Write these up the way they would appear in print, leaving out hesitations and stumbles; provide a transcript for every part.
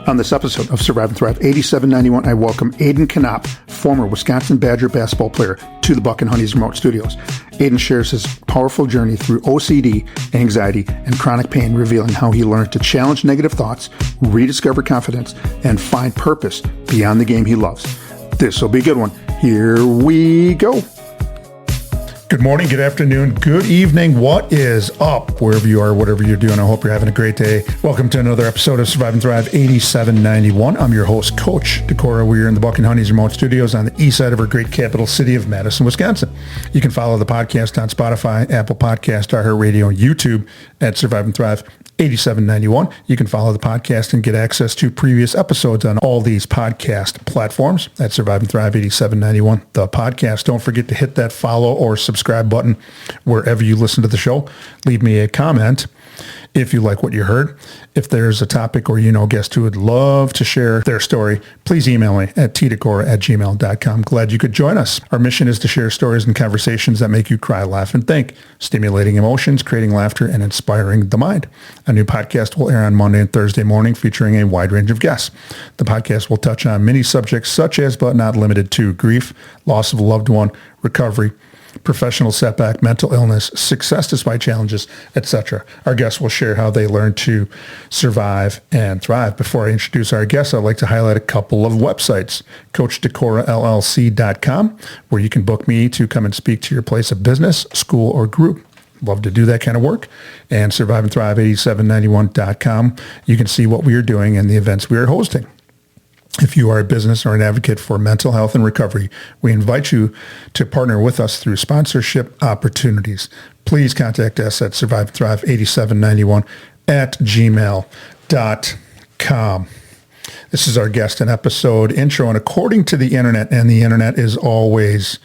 On this episode of Survive and Thrive 8791, I welcome Aidan Konop, former Wisconsin Badger basketball player, to the Buck and Honey's remote studios. Aidan shares his powerful journey through OCD, anxiety, and chronic pain, revealing how he learned to challenge negative thoughts, rediscover confidence, and find purpose beyond the game he loves. This will be a good one. Here we go. Good morning, good afternoon, good evening. What is up, wherever you are, whatever you're doing? I hope you're having a great day. Welcome to another episode of Survive and Thrive 8791. I'm your host, Coach Decora. We're in the Buck and Honey's remote studios on the east side of our great capital city of Madison, Wisconsin. You can follow the podcast on Spotify, Apple Podcast, iHeartRadio, and YouTube at Survive and Thrive 8791. You can follow the podcast and get access to previous episodes on all these podcast platforms at Survive and Thrive 8791. The podcast. Don't forget to hit that follow or subscribe button wherever you listen to the show. Leave me a comment if you like what you heard. If there's a topic or guest who would love to share their story, please email me at tdecora@gmail.com. Glad you could join us. Our mission is to share stories and conversations that make you cry, laugh, and think, stimulating emotions, creating laughter, and inspiring the mind. A new podcast will air on Monday and Thursday morning, featuring a wide range of guests. The podcast will touch on many subjects such as, but not limited to, grief, loss of a loved one, recovery, professional setback, mental illness, success despite challenges, etc. Our guests will share how they learn to survive and thrive. Before I introduce our guests, I'd like to highlight a couple of websites. CoachDecorallLC.com, where you can book me to come and speak to your place of business, school, or group. Love to do that kind of work. And SurviveandThrive8791.com. You can see what we are doing and the events we are hosting. If you are a business or an advocate for mental health and recovery, we invite you to partner with us through sponsorship opportunities. Please contact us at surviveandthrive8791@gmail.com. This is our guest and episode intro. And according to the internet, and the internet is always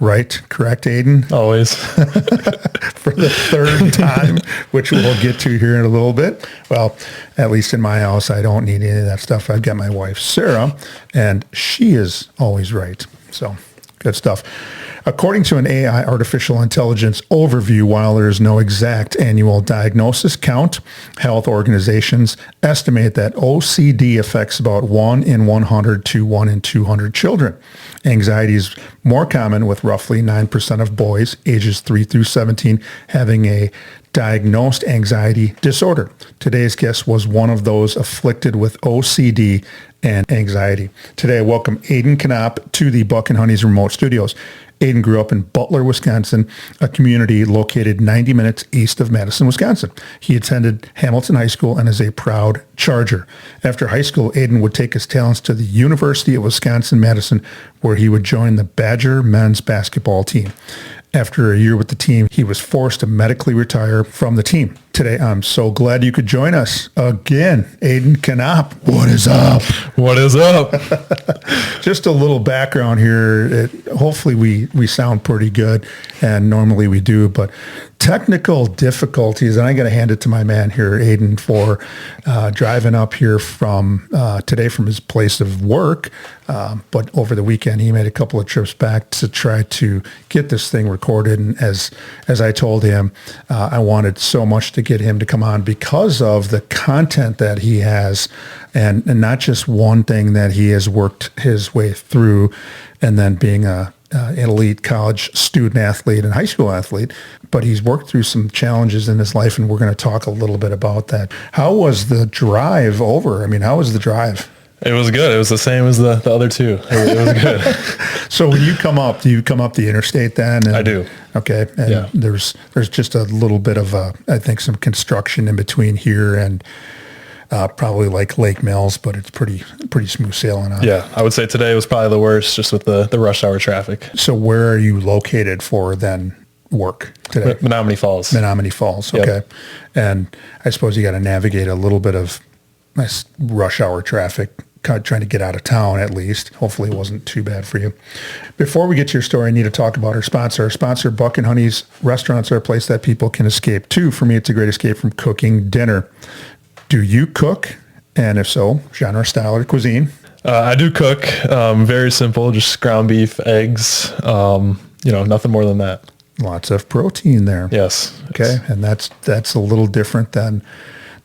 right, correct, Aidan? Always. For the third time, which we'll get to here in a little bit. Well, at least in my house, I don't need any of that stuff. I've got my wife, Sarah, and she is always right. So, good stuff. According to an AI artificial intelligence overview, while there is no exact annual diagnosis count, health organizations estimate that OCD affects about 1 in 100 to 1 in 200 children. Anxiety is more common, with roughly 9% of boys ages 3 through 17 having a diagnosed anxiety disorder. Today's guest was one of those afflicted with OCD and anxiety. Today, I welcome Aidan Konop to the Buck and Honey's remote studios. Aidan grew up in Butler, Wisconsin, a community located 90 minutes east of Madison, Wisconsin. He attended Hamilton High School and is a proud Charger. After high school, Aidan would take his talents to the University of Wisconsin-Madison, where he would join the Badger men's basketball team. After a year with the team, he was forced to medically retire from the team. Today, I'm so glad you could join us again. Aidan Konop, what is up? What is up? Just a little background here. Hopefully we sound pretty good, and normally we do, but technical difficulties, and I got to hand it to my man here, Aidan, for driving up here from today from his place of work. But over the weekend, he made a couple of trips back to try to get this thing recorded. And as I told him, I wanted so much to get him to come on because of the content that he has, and not just one thing that he has worked his way through, and then being an elite college student athlete and high school athlete, but he's worked through some challenges in his life, and we're going to talk a little bit about that. How was the drive over? I mean, how was the drive? It was good. It was the same as the other two. It was good. So when you come up, do you come up the interstate then? I do. Okay. And yeah. There's just a little bit of I think some construction in between here and probably like Lake Mills, but it's pretty smooth sailing on. Yeah. I would say today was probably the worst, just with the rush hour traffic. So where are you located for then work today? Menominee Falls. Menominee Falls. Okay. Yep. And I suppose you got to navigate a little bit of rush hour traffic, trying to get out of town at least. Hopefully it wasn't too bad for you. Before we get to your story, I need to talk about our sponsor. Our sponsor, Buck and Honey's restaurants, are a place that people can escape to. For me, it's a great escape from cooking dinner. Do you cook? And if so, genre, style, or cuisine? I do cook. Very simple, just ground beef, eggs, nothing more than that. Lots of protein there. Yes. Okay. And that's a little different than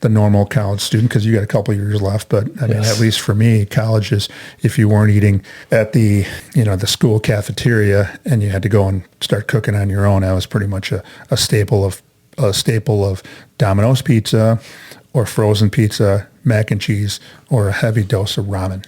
the normal college student, because you got a couple years left. But I mean, Yes. at least for me, college is if you weren't eating at the the school cafeteria and you had to go and start cooking on your own, that was pretty much a staple of Domino's pizza or frozen pizza, mac and cheese, or a heavy dose of ramen.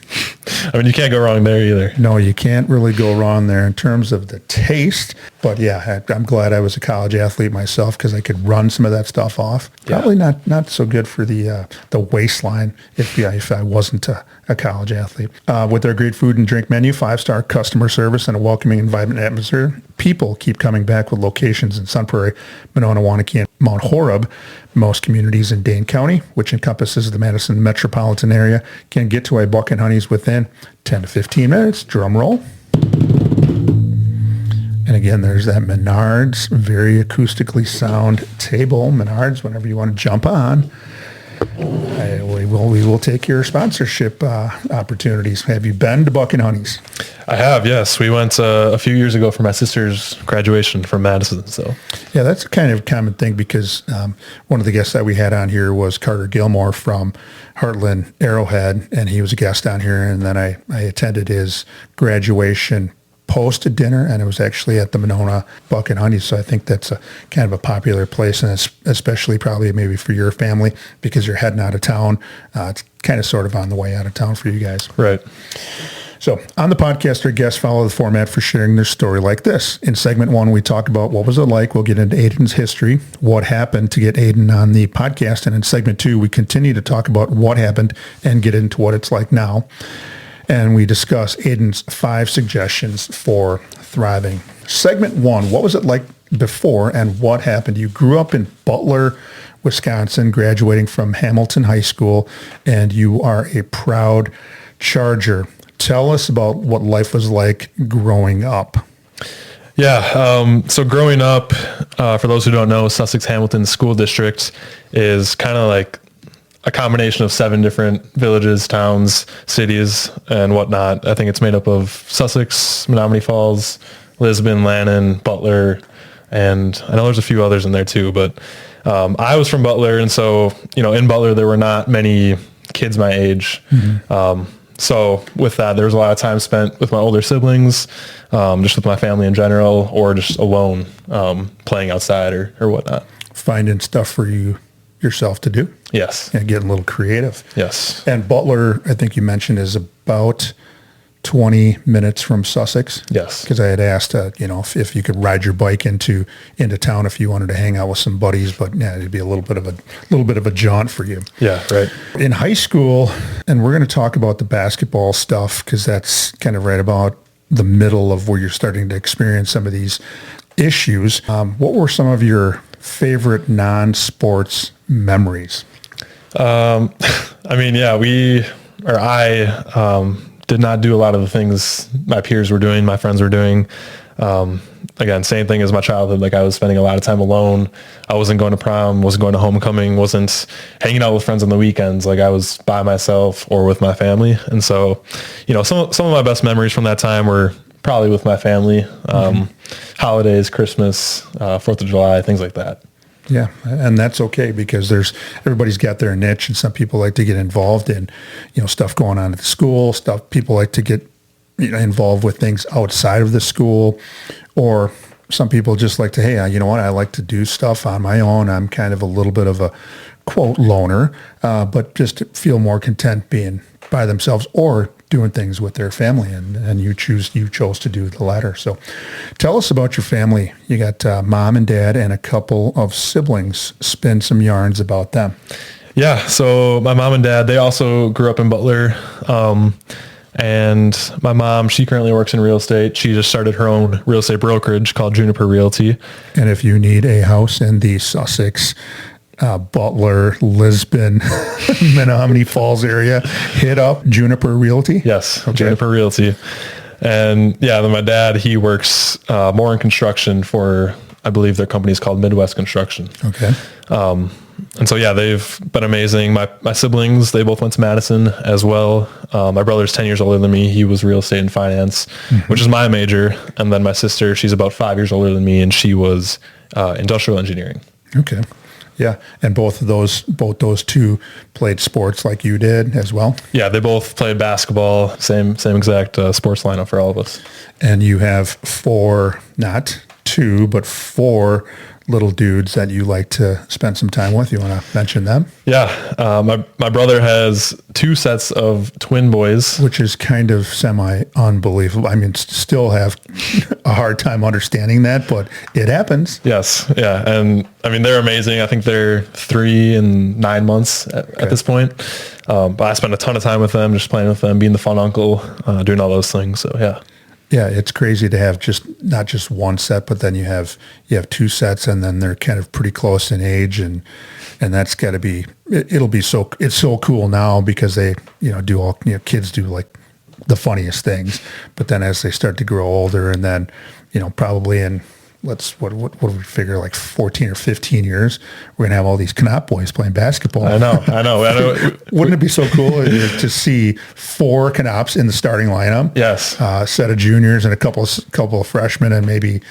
I mean, you can't go wrong there either. No, you can't really go wrong there in terms of the taste. But yeah, I'm glad I was a college athlete myself because I could run some of that stuff off. Probably not so good for the waistline if I wasn't a college athlete. With their great food and drink menu, 5-star customer service, and a welcoming environment atmosphere, people keep coming back with locations in Sun Prairie, Monona, Waunakee, and Mount Horeb. Most communities in Dane County, which encompasses the Madison metropolitan area, can get to a Buck and Honey's within 10 to 15 minutes. Drum roll. And again, there's that Menards, very acoustically sound table. Menards, whenever you want to jump on, we will take your sponsorship opportunities. Have you been to Buck and Honey's? I have, yes. We went a few years ago for my sister's graduation from Madison. So yeah, that's a kind of common thing because one of the guests that we had on here was Carter Gilmore from Heartland Arrowhead, and he was a guest on here. And then I attended his graduation post a dinner, and it was actually at the Monona Buck and Honey. So I think that's a kind of a popular place, and especially probably maybe for your family because you're heading out of town. It's kind of sort of on the way out of town for you guys. right. So on the podcast, our guests follow the format for sharing their story like this. In segment 1, we talk about what was it like. We'll get into Aidan's history, what happened to get Aidan on the podcast. And in segment 2, we continue to talk about what happened and get into what it's like now. And we discuss Aidan's 5 suggestions for thriving. Segment 1, what was it like before and what happened? You grew up in Butler, Wisconsin, graduating from Hamilton High School, and you are a proud Charger. Tell us about what life was like growing up. Yeah. So growing up, for those who don't know, Sussex Hamilton School District is kind of like a combination of 7 different villages, towns, cities, and whatnot. I think it's made up of Sussex, Menominee Falls, Lisbon, Lannon, Butler, and I know there's a few others in there too. But I was from Butler, and so in Butler there were not many kids my age. Mm-hmm. So with that, there was a lot of time spent with my older siblings, just with my family in general, or just alone, playing outside or whatnot. Finding stuff for yourself to do. Yes. And getting a little creative. Yes. And Butler, I think you mentioned, is about 20 minutes from Sussex. Yes. Because I had asked, if you could ride your bike into town if you wanted to hang out with some buddies, but yeah, it'd be a little bit of a jaunt for you. Yeah, right. In high school, and we're going to talk about the basketball stuff because that's kind of right about the middle of where you're starting to experience some of these issues. What were some of your favorite non-sports memories? I did not do a lot of the things my peers were doing, my friends were doing. Again, same thing as my childhood. Like I was spending a lot of time alone. I wasn't going to prom, wasn't going to homecoming, wasn't hanging out with friends on the weekends. Like I was by myself or with my family. And so, some of my best memories from that time were probably with my family, holidays, Christmas, 4th of July, things like that. Yeah, and that's okay because everybody's got their niche, and some people like to get involved in, stuff going on at the school, stuff people like to get involved with things outside of the school, or some people just like to, hey, I like to do stuff on my own. I'm kind of a little bit of a quote loner, but just feel more content being by themselves or doing things with their family, and you chose to do the latter. So tell us about your family. You got mom and dad and a couple of siblings. Spin some yarns about them. Yeah, so my mom and dad, they also grew up in Butler, and my mom, she currently works in real estate. She just started her own real estate brokerage called Juniper Realty. And if you need a house in the Sussex, Butler, Lisbon, Menominee Falls area, hit up Juniper Realty. Yes, okay. Juniper Realty. And yeah, then my dad, he works more in construction for, I believe their company is called Midwest Construction. Okay. And so, yeah, they've been amazing. My siblings, they both went to Madison as well. My brother's 10 years older than me. He was real estate and finance, which is my major. And then my sister, she's about 5 years older than me, and she was industrial engineering. Okay. Yeah. And both those two played sports like you did as well. Yeah, they both played basketball, same exact sports lineup for all of us. And you have four, not two, but four little dudes that you like to spend some time with. You want to mention them? Yeah. My brother has two sets of twin boys. Which is kind of semi-unbelievable. I mean, still have a hard time understanding that, but it happens. Yes. Yeah. And I mean, they're amazing. I think they're 3 and 9 months at this point. But I spend a ton of time with them, just playing with them, being the fun uncle, doing all those things. So, yeah. Yeah, it's crazy to have not just one set, but then you have two sets, and then they're kind of pretty close in age, and that's got to be it's so cool now because they do all kids do like the funniest things, but then as they start to grow older, and then probably in what do we figure, like 14 or 15 years, we're gonna have all these Konop boys playing basketball. I know. Wouldn't it be so cool to see 4 Konops in the starting lineup? Yes. A set of juniors and a couple of freshmen, and maybe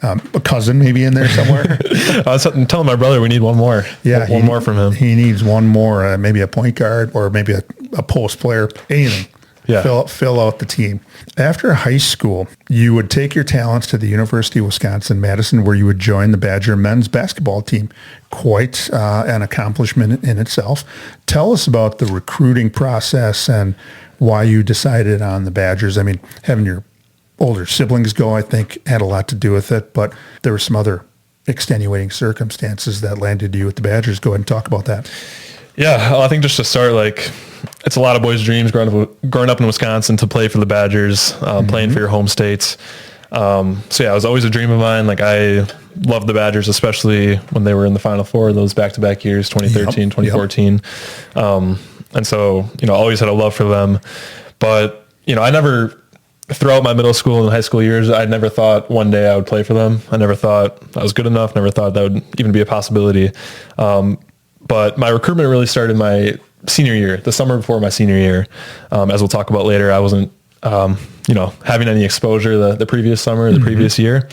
a cousin maybe in there somewhere. I was telling my brother we need one more. Yeah, one more from him. He needs one more, maybe a point guard or maybe a post player, anything. Yeah. Fill out the team. After high school, you would take your talents to the University of Wisconsin-Madison, where you would join the Badger men's basketball team. Quite an accomplishment in itself. Tell us about the recruiting process and why you decided on the Badgers. I mean, having your older siblings go, I think, had a lot to do with it, but there were some other extenuating circumstances that landed you at the Badgers. Go ahead and talk about that. Yeah, well, I think just to start, it's a lot of boys' dreams growing up in Wisconsin to play for the Badgers, playing for your home states. So yeah, it was always a dream of mine. I loved the Badgers, especially when they were in the Final Four, those back-to-back years, 2013, 2014. And so, always had a love for them. But, I never, throughout my middle school and high school years, I never thought one day I would play for them. I never thought I was good enough, never thought that would even be a possibility. But my recruitment really started my senior year, the summer before my senior year. As we'll talk about later, I wasn't, having any exposure the previous summer, the previous year.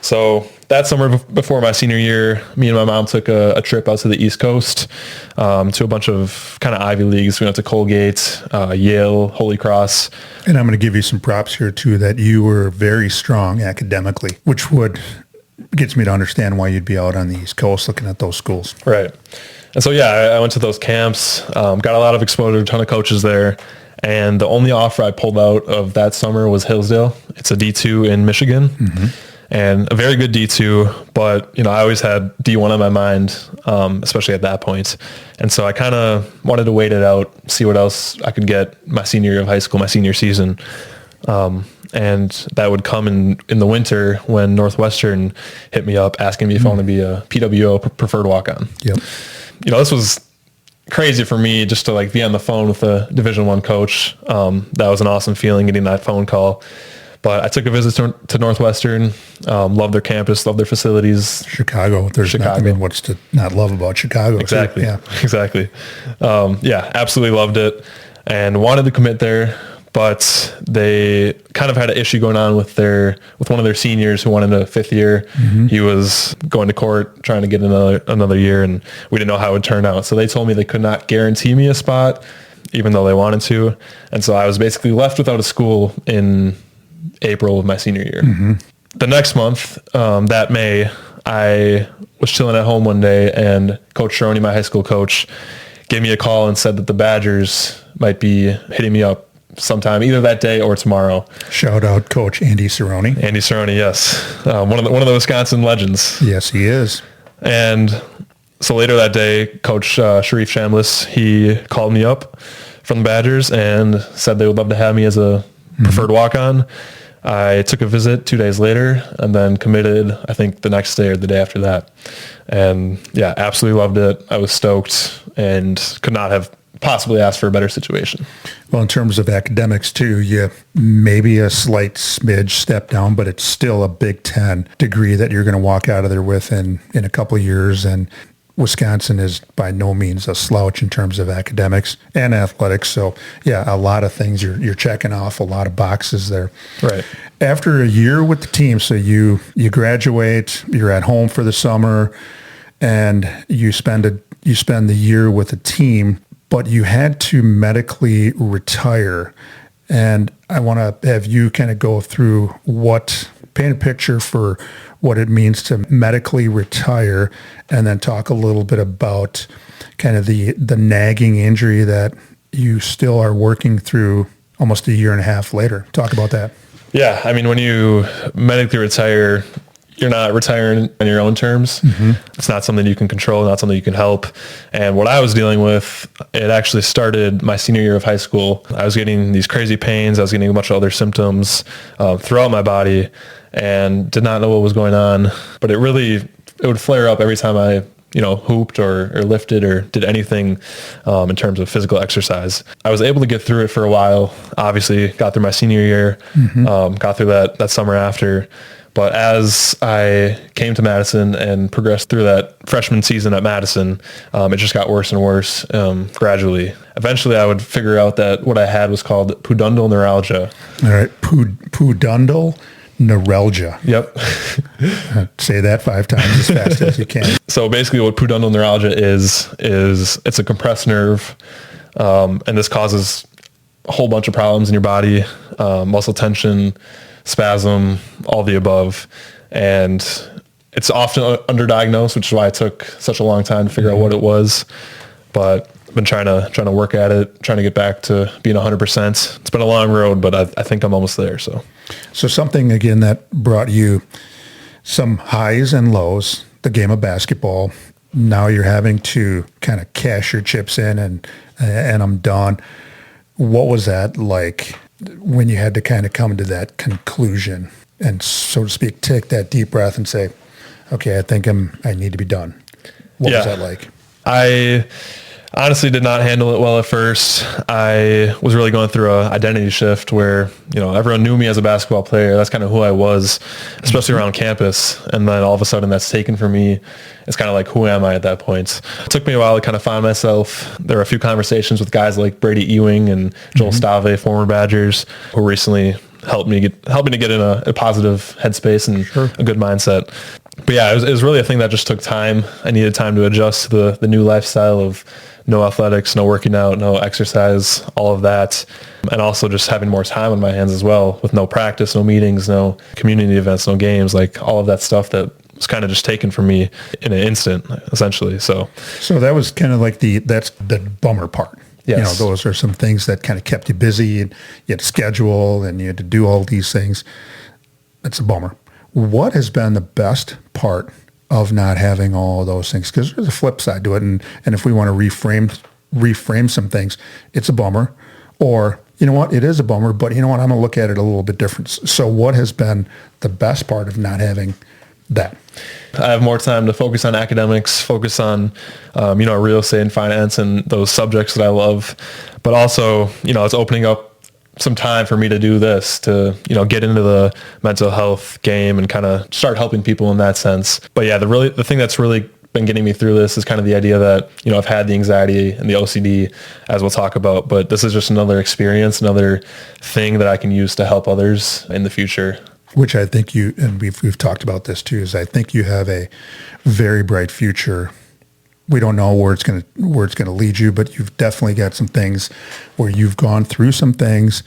So that summer before my senior year, me and my mom took a trip out to the East Coast, to a bunch of kind of Ivy Leagues. We went to Colgate, Yale, Holy Cross. And I'm going to give you some props here too, that you were very strong academically, which gets me to understand why you'd be out on the East Coast looking at those schools. Right. And so, yeah, I went to those camps, got a lot of exposure, a ton of coaches there. And the only offer I pulled out of that summer was Hillsdale. It's a D2 in Michigan, and a very good D2. But, I always had D1 on my mind, especially at that point. And so I kind of wanted to wait it out, see what else I could get my senior year of high school, my senior season. And that would come in the winter when Northwestern hit me up asking me if I want to be a PWO, preferred walk-on. Yep. This was crazy for me just to be on the phone with a Division I coach. That was an awesome feeling, getting that phone call. But I took a visit to Northwestern, loved their campus, loved their facilities. Chicago. What's to not love about Chicago? Exactly. Yeah. Exactly. Absolutely loved it and wanted to commit there. But they kind of had an issue going on with one of their seniors who wanted a 5th year. He was going to court trying to get another year, and we didn't know how it would turn out. So they told me they could not guarantee me a spot, even though they wanted to. And so I was basically left without a school in April of my senior year. The next month, that May, I was chilling at home one day, and Coach Cerrone, my high school coach, gave me a call and said that the Badgers might be hitting me up sometime either that day or tomorrow. Shout out Coach Andy Cerrone. Andy Cerrone, yes. One of the Wisconsin legends. Yes, he is. And so later that day, Coach Sharif Chambliss, he called me up from the Badgers and said they would love to have me as a preferred walk-on. I took a visit 2 days later and then committed, I think, the next day or the day after that. And yeah, absolutely loved it. I was stoked and could not have possibly asked for a better situation. Well, in terms of academics too, you maybe a slight smidge step down, but it's still a Big Ten degree that you're going to walk out of there with in a couple of years. And Wisconsin is by no means a slouch in terms of academics and athletics. So yeah, a lot of things you're checking off, a lot of boxes there. Right. After a year with the team, so you graduate, you're at home for the summer, and you spend the year with a team, but you had to medically retire. And I want to have you kind of go through paint a picture for what it means to medically retire, and then talk a little bit about kind of the nagging injury that you still are working through almost a year and a half later. Talk about that. Yeah. I mean, when you medically retire, you're not retiring on your own terms. Mm-hmm. It's not something you can control, not something you can help. And what I was dealing with, it actually started my senior year of high school. I was getting these crazy pains. I was getting a bunch of other symptoms throughout my body, and did not know what was going on. But it would flare up every time I hooped or lifted or did anything in terms of physical exercise. I was able to get through it for a while. Obviously got through my senior year, got through that summer after. But as I came to Madison and progressed through that freshman season at Madison, it just got worse and worse gradually. Eventually, I would figure out that what I had was called pudendal neuralgia. All right, pudendal neuralgia. Yep. Say that 5 times as fast as you can. So basically what pudendal neuralgia is it's a compressed nerve, and this causes a whole bunch of problems in your body, muscle tension, spasm, all the above. And it's often underdiagnosed, which is why it took such a long time to figure out what it was. But I've been trying to work at it, trying to get back to being 100%. It's been a long road, but I think I'm almost there. So something, again, that brought you some highs and lows, the game of basketball. Now you're having to kind of cash your chips in and I'm done. What was that like when you had to kind of come to that conclusion and, so to speak, take that deep breath and say, okay, I think I need to be done? What was that like? I honestly did not handle it well at first. I was really going through an identity shift where, everyone knew me as a basketball player. That's kind of who I was, especially around campus. And then all of a sudden that's taken from me. It's kind of like, who am I at that point? It took me a while to kind of find myself. There were a few conversations with guys like Brady Ewing and Joel Stave, former Badgers, who recently helped me to get in a positive headspace and a good mindset. But yeah, it was really a thing that just took time. I needed time to adjust to the new lifestyle of no athletics, no working out, no exercise, all of that. And also just having more time on my hands as well, with no practice, no meetings, no community events, no games, like all of that stuff that was kind of just taken from me in an instant, essentially. So that was kind of like that's the bummer part. Yes. Those are some things that kind of kept you busy, and you had to schedule and you had to do all these things. That's a bummer. What has been the best part of not having all of those things? Because there's a flip side to it. And if we want to reframe some things, it's a bummer. Or, you know what, it is a bummer, but you know what, I'm going to look at it a little bit different. So what has been the best part of not having that? I have more time to focus on academics, focus on, real estate and finance and those subjects that I love. But also, it's opening up some time for me to do this, to, get into the mental health game and kind of start helping people in that sense. But yeah, the thing that's really been getting me through this is kind of the idea that, I've had the anxiety and the OCD, as we'll talk about, but this is just another experience, another thing that I can use to help others in the future. Which I think and we've talked about this too, is I think you have a very bright future. We don't know where it's going to lead you, but you've definitely got some things where you've gone through some things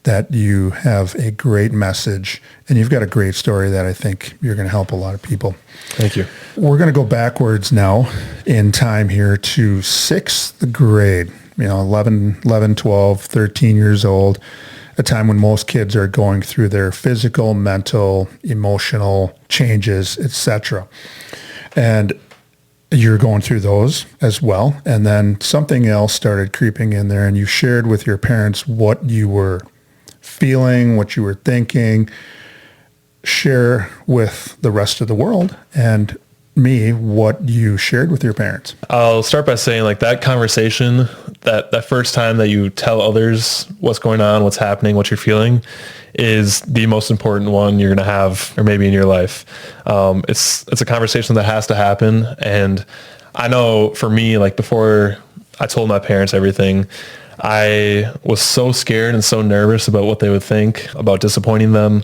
that you have a great message, and you've got a great story that I think you're going to help a lot of people. Thank you. We're going to go backwards now in time here to 6th grade, 11, 12, 13 years old, a time when most kids are going through their physical, mental, emotional changes, etc. And you're going through those as well. And then something else started creeping in there, and you shared with your parents what you were feeling, what you were thinking. Share with the rest of the world and me what you shared with your parents. I'll start by saying, like, that conversation, that first time that you tell others what's going on, what's happening, what you're feeling, is the most important one you're going to have, or maybe in your life. It's a conversation that has to happen. And I know for me, like, before I told my parents everything, I was so scared and so nervous about what they would think, about disappointing them,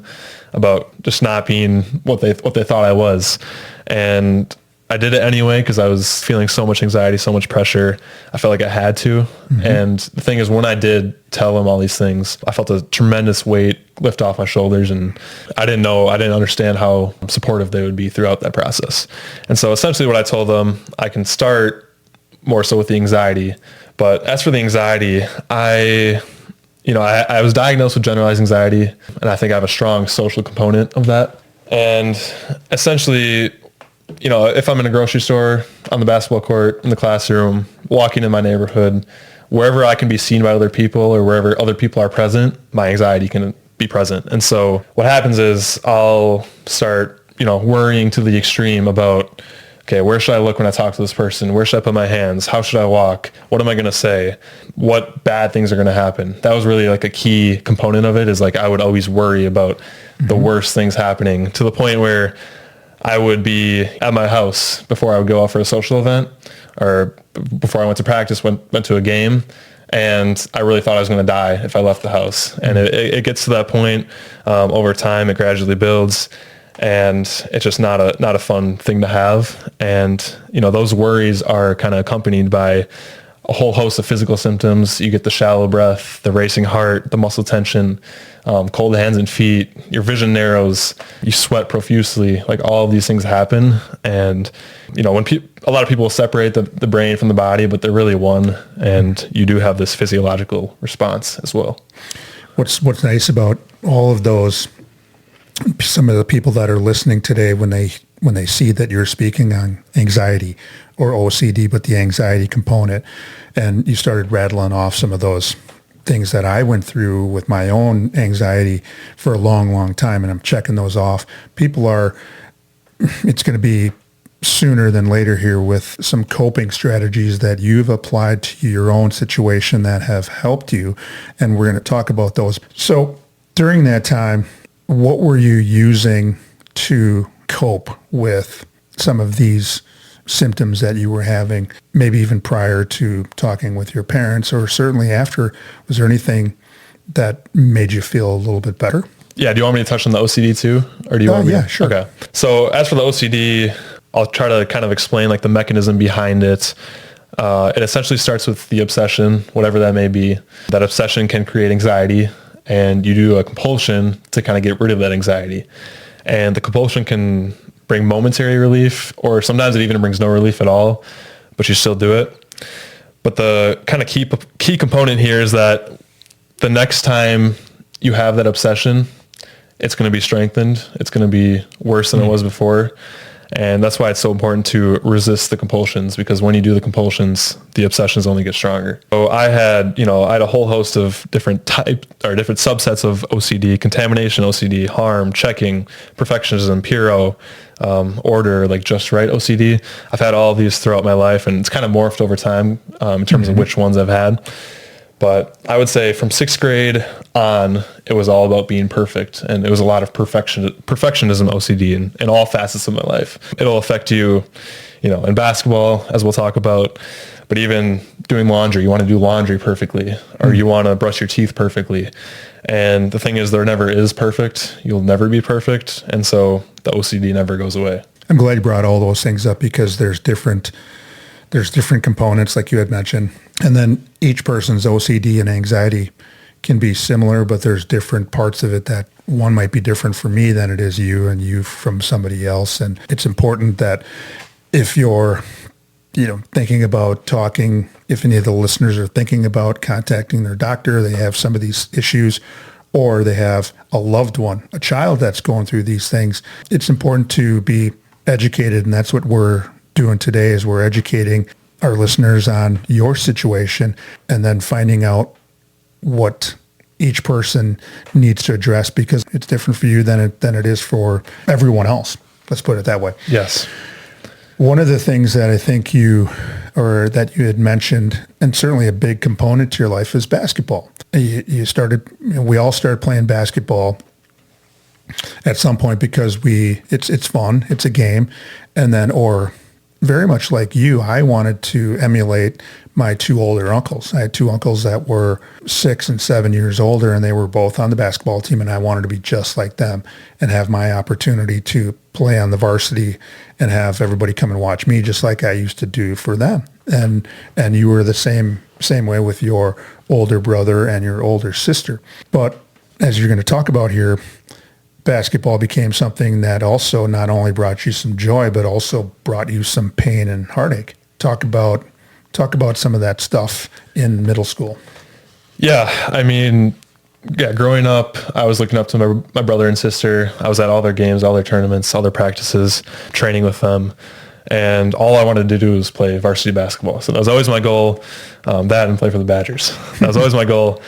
about just not being what they thought I was. And I did it anyway because I was feeling so much anxiety, so much pressure. I felt like I had to. And the thing is, when I did tell him all these things, I felt a tremendous weight lift off my shoulders, and I didn't understand how supportive they would be throughout that process. And so essentially what I told them, I can start more so with the anxiety. But as for the anxiety, I was diagnosed with generalized anxiety, and I think I have a strong social component of that. And essentially, if I'm in a grocery store, on the basketball court, in the classroom, walking in my neighborhood, wherever I can be seen by other people or wherever other people are present, my anxiety can be present. And so what happens is I'll start, worrying to the extreme about, okay, where should I look when I talk to this person? Where should I put my hands? How should I walk? What am I going to say? What bad things are going to happen? That was really like a key component of it, is like I would always worry about the worst things happening, to the point where I would be at my house before I would go out for a social event, or before I went to practice, went to a game, and I really thought I was going to die if I left the house. And it gets to that point over time. It gradually builds, and it's just not a fun thing to have. And those worries are kind of accompanied by a whole host of physical symptoms. You get the shallow breath, the racing heart, the muscle tension, cold hands and feet, your vision narrows, you sweat profusely, like all of these things happen. And, when a lot of people separate the brain from the body, but they're really one, and you do have this physiological response as well. What's nice about all of those, some of the people that are listening today, when they see that you're speaking on anxiety or OCD, but the anxiety component, and you started rattling off some of those things that I went through with my own anxiety for a long, long time, and I'm checking those off. It's going to be sooner than later here with some coping strategies that you've applied to your own situation that have helped you, and we're going to talk about those. So during that time, what were you using to cope with some of these symptoms that you were having, maybe even prior to talking with your parents, or certainly after? Was there anything that made you feel a little bit better? Yeah. Do you want me to touch on the OCD too? Or do you want me Yeah, to? Sure. Okay. So as for the OCD, I'll try to kind of explain like the mechanism behind it. It essentially starts with the obsession, whatever that may be. That obsession can create anxiety, and you do a compulsion to kind of get rid of that anxiety. And the compulsion can bring momentary relief, or sometimes it even brings no relief at all, but you still do it. But the kind of key component here is that the next time you have that obsession, it's going to be strengthened. It's going to be worse than it was before. And that's why it's so important to resist the compulsions, because when you do the compulsions, the obsessions only get stronger. So I had a whole host of different subsets of OCD: contamination OCD, harm, checking, perfectionism, Piro, order, like just right OCD. I've had all of these throughout my life, and it's kind of morphed over time in terms of which ones I've had. But I would say from 6th grade on, it was all about being perfect. And it was a lot of perfectionism OCD in all facets of my life. It'll affect you, in basketball, as we'll talk about, but even doing laundry. You want to do laundry perfectly, or you want to brush your teeth perfectly. And the thing is, there never is perfect. You'll never be perfect. And so the OCD never goes away. I'm glad you brought all those things up, because there's different components, like you had mentioned. And then each person's OCD and anxiety can be similar, but there's different parts of it that one might be different for me than it is you, and you from somebody else. And it's important that if you're, thinking about talking, if any of the listeners are thinking about contacting their doctor, they have some of these issues, or they have a loved one, a child that's going through these things, it's important to be educated. And that's what we're doing today, is we're educating our listeners on your situation, and then finding out what each person needs to address, because it's different for you than it is for everyone else. Let's put it that way. Yes. One of the things that I think that you had mentioned, and certainly a big component to your life, is basketball. We all started playing basketball at some point because it's fun, it's a game, and then, or very much like you, I wanted to emulate my two older uncles. I had two uncles that were 6 and 7 years older, and they were both on the basketball team, and I wanted to be just like them and have my opportunity to play on the varsity and have everybody come and watch me just like I used to do for them. And you were the same way with your older brother and your older sister. But as you're going to talk about here, basketball became something that also not only brought you some joy, but also brought you some pain and heartache. Talk about some of that stuff in middle school. Yeah, I mean, growing up, I was looking up to my brother and sister. I was at all their games, all their tournaments, all their practices, training with them. And all I wanted to do was play varsity basketball. So that was always my goal, that and play for the Badgers. That was always my goal.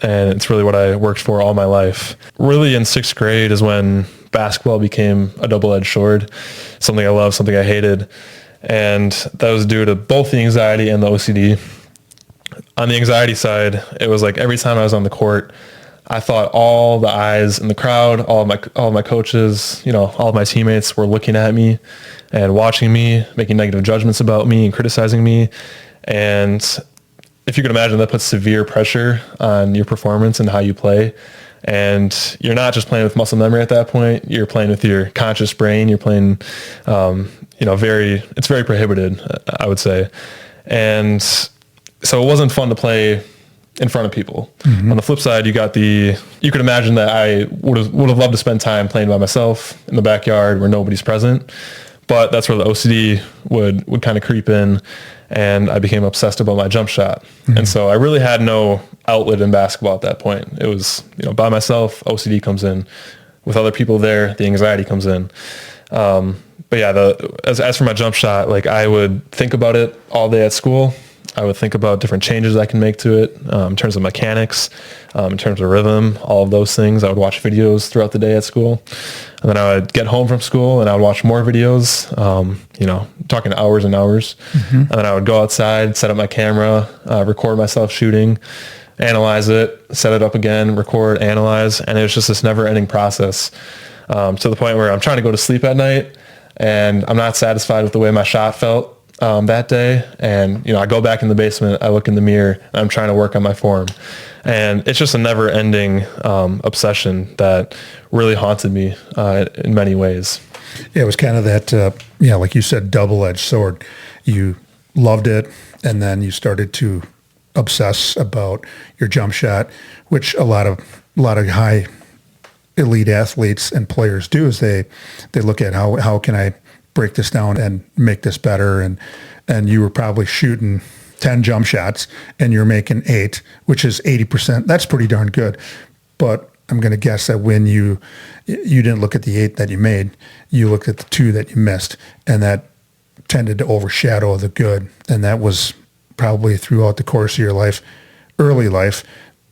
And it's really what I worked for all my life. Really in 6th grade is when basketball became a double-edged sword, something I loved, something I hated. And that was due to both the anxiety and the OCD. On the anxiety side, it was like every time I was on the court, I thought all the eyes in the crowd, all of my coaches, all of my teammates were looking at me and watching me, making negative judgments about me and criticizing me. And if you can imagine, that puts severe pressure on your performance and how you play. And you're not just playing with muscle memory at that point. You're playing with your conscious brain. You're playing, it's very prohibited, I would say. And so it wasn't fun to play in front of people. Mm-hmm. On the flip side, you could imagine that I would have loved to spend time playing by myself in the backyard where nobody's present. But that's where the OCD would kind of creep in, and I became obsessed about my jump shot. Mm-hmm. And so I really had no outlet in basketball at that point. It was, by myself, OCD comes in. With other people there, the anxiety comes in. But yeah, as for my jump shot, like I would think about it all day at school. I would think about different changes I can make to it in terms of mechanics, in terms of rhythm, all of those things. I would watch videos throughout the day at school. And then I would get home from school and I would watch more videos, talking hours and hours. Mm-hmm. And then I would go outside, set up my camera, record myself shooting, analyze it, set it up again, record, analyze. And it was just this never-ending process to the point where I'm trying to go to sleep at night and I'm not satisfied with the way my shot felt that day. And, I go back in the basement, I look in the mirror, and I'm trying to work on my form. And it's just a never ending obsession that really haunted me in many ways. Yeah, it was kind of that, like you said, double-edged sword. You loved it, and then you started to obsess about your jump shot, which a lot of high elite athletes and players do, is they look at how can I break this down and make this better. And you were probably shooting 10 jump shots and you're making 8, which is 80%. That's pretty darn good. But I'm going to guess that when you didn't look at the 8 that you made, you looked at the 2 that you missed, and that tended to overshadow the good. And that was probably throughout the course of your life, early life,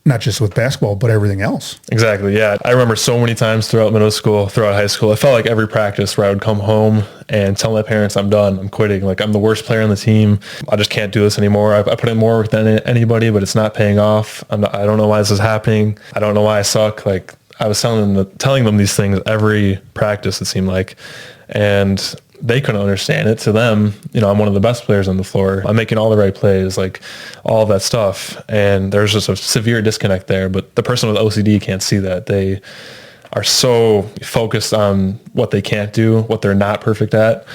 not just with basketball, but everything else. Exactly. Yeah. I remember so many times throughout middle school, throughout high school, it felt like every practice where I would come home and tell my parents I'm done, I'm quitting. Like, I'm the worst player on the team. I just can't do this anymore. I put in more work than anybody, but it's not paying off. I don't know why this is happening. I don't know why I suck. Like, I was telling them these things every practice, it seemed like, and they couldn't understand it. To them, I'm one of the best players on the floor. I'm making all the right plays, like all of that stuff. And there's just a severe disconnect there. But the person with OCD can't see that. They are so focused on what they can't do, what they're not perfect at,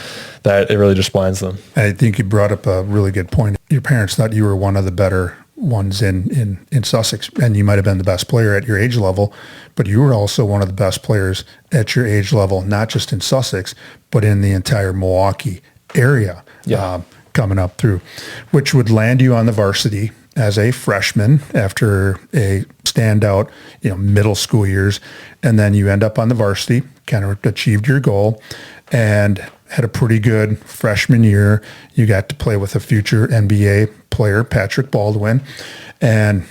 that it really just blinds them. I think you brought up a really good point. Your parents thought you were one of the better ones in Sussex, and you might have been the best player at your age level, but you were also one of the best players at your age level, not just in Sussex, but in the entire Milwaukee area. Yeah. Coming up through, which would land you on the varsity as a freshman after a standout, middle school years. And then you end up on the varsity, kind of achieved your goal, and had a pretty good freshman year. You got to play with a future NBA player, Patrick Baldwin, and